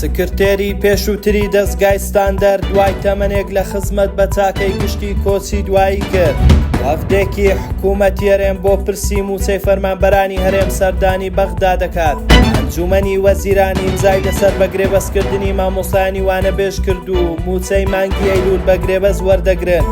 سکرتێری پێشووتری دەستگای ستاندەر دوای تەمەنێک لە خزمەت بە چاکەی گشتی کۆچی دوایی کرد. وەفدێکی حکوومەتی هەرێم بۆ پرسی موچەی فەرمانبەرانی هەرێم سەردانی بەغدا دەکات. ئەنجومەنی وەزیرانی ئیمزای لەسەر بەگرێبەستکردنی مامۆستایانی وانەبێژ کرد و موچەی مانگی ئەیلول بەگرێبەست وەردەگرن.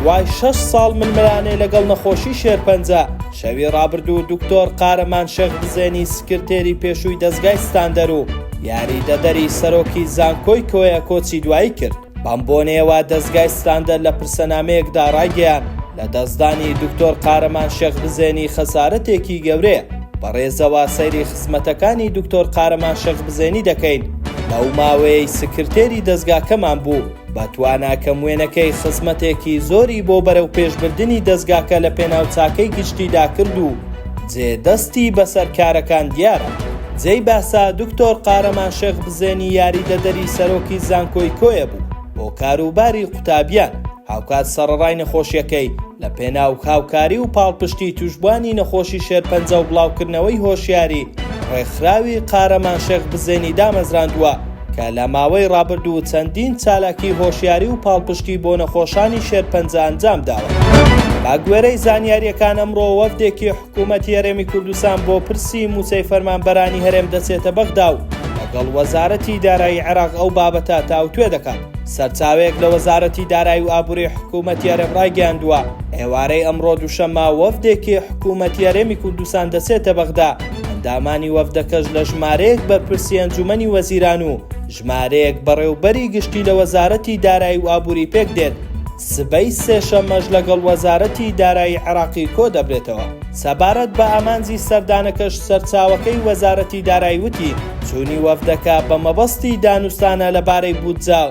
دوای 6 ساڵ ململانەی لەگەڵ نەخۆشی شێرپەنجە شەوی ڕابردوو دوکتۆر قارەمان شێخبزێنی سکرتێری پێشووی دەستگای ستاندەر و یاریدەدەری سەرۆکی زانکۆی کۆیە کۆچی دوایی کرد. بەم بۆنەیەوە دەستگای ستاندەر لە پرسەنامەیەکدا ڕایگەیاند لە دەستدانی دوکتۆر قارەمان شێخبزێنی خەسارەتێکی گەورەیە. بەڕێزەوە سەیری خزمەتەکانی دوکتۆر قارەمان شێخبزێنی دەکەین. لەو ماوەیەی سکرتێری دەستگاکەمان بوو بە تواناکەم وێنەکەی خزمەتێکی زۆری بۆ بەرەو پێشبردننی دەستگاکە لە پێناو چاکەی گشتیدا کرد و جێدەستی بەسەر کارەکان دیارە. جێی باسا دوکتۆر قارەمان شێخبزێنی یاریدەدەری سەرۆکی زانکۆی کۆیە بوو بۆ کاروباری قوتابیان. هاوکات سەرڕای نەخۆشیەکەی لە پێناو هاوکاری و پاڵپشتی توشبوانی نەخۆشی شێرپەنجە و بڵاوکردنەوەی هۆشیاری ڕێکخراوی قارەمان شێخبزێنی دامەزراندووە کە لە ماوەی ڕابردوو چەندین چالاکی هۆشیاری و پاڵپشتی بۆ نەخۆشانی شێرپەنجە ئەنجام داوە. با گوێرەی زانیاریەکان ئەمڕۆ وەفدێکی حکوومەتی هەرێمی کوردستان بۆ پرسی موچەی فەرمانبەرانی هەرێم دەچێتە بەغدا و لەگەڵ وەزارەتی دارایی عێراق ئەو بابەتە تاوتوێ دەکات. سەرچاوێک لە وەزارەتی دارایی و ئابووری حکوومەتی هەرێم ڕایگەیاندووە ئێوارەی ئەمڕۆ دووشەممە وەفدێکی حکوومەتی هەرێمی کوردستان دەچێتە بەغدا. ئەندامانی وەفدەکەش لە ژمارەیەک بەرپرسی ئەنجومەنی وەزیران و ژمارەیەک بەڕێوەبەری گشتی لە وەزارەتی دارایی و ئابووری پێک دێت. سبەی سێشەممەش لەگەڵ وەزارەتی دارایی عێراقی کۆ دەبرێتەوە. سەبارەت بە ئامانجی سەردانەکەش سەرچاوەکەی وەزارەتی دارایی وتی چوونی وەفدەکە بە مەبەستی دانوستانە لەبارەی بودجە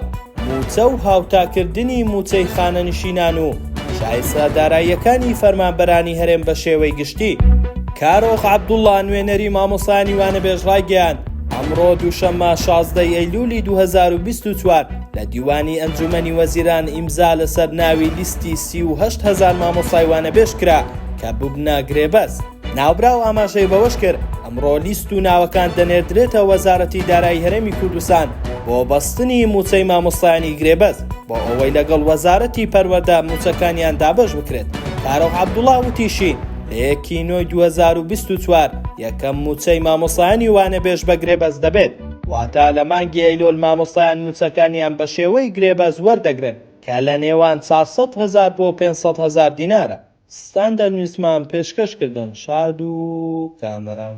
موچە و هاوتاکردنی موچەی خانەنشینان و شایستە داراییەکانی فەرمانبەرانی هەرێم بە شێوەی گشتی. کارۆخ عەبدوڵڵا نوێنەری مامۆستایانی وانەبێژ ڕایگەیاند ئەمڕۆ دووشەممە 16 ئەیلولی 2024 لە دیوانی ئەنجومەنی وەزیران ئیمزا لەسەر ناوی لیستی 38,000 مامۆستای وانەبێژ کرا کە ببنە گرێبەست. ناوبراو ئاماژەی بەوەش کرد ئەمڕۆ لیست و ناوەکان دەنێردرێتە وەزارەتی دارایی هەرێمی کوردستان بۆ بەستنی موچەی مامۆستایانی گرێبەست بۆ ئەوەی لەگەڵ وەزارەتی پەروەردە موچەکانیان دابەش بکرێت. کارۆخ عەبدوڵڵا وتیشی لە 1/9/2024 یەکەم موچەی مامۆستایانی وانەبێژ بە گرێبەست دەبێت. واتە لە مانگی ئەیلۆل مامۆستایان موچەکانیان بە شێوەی گرێبەست وەردەگرن کە لە نێوان 400,000 بۆ 500,000 دینارە. ستاندەر نووسمان پێشکەشکردن شاد و کامەران.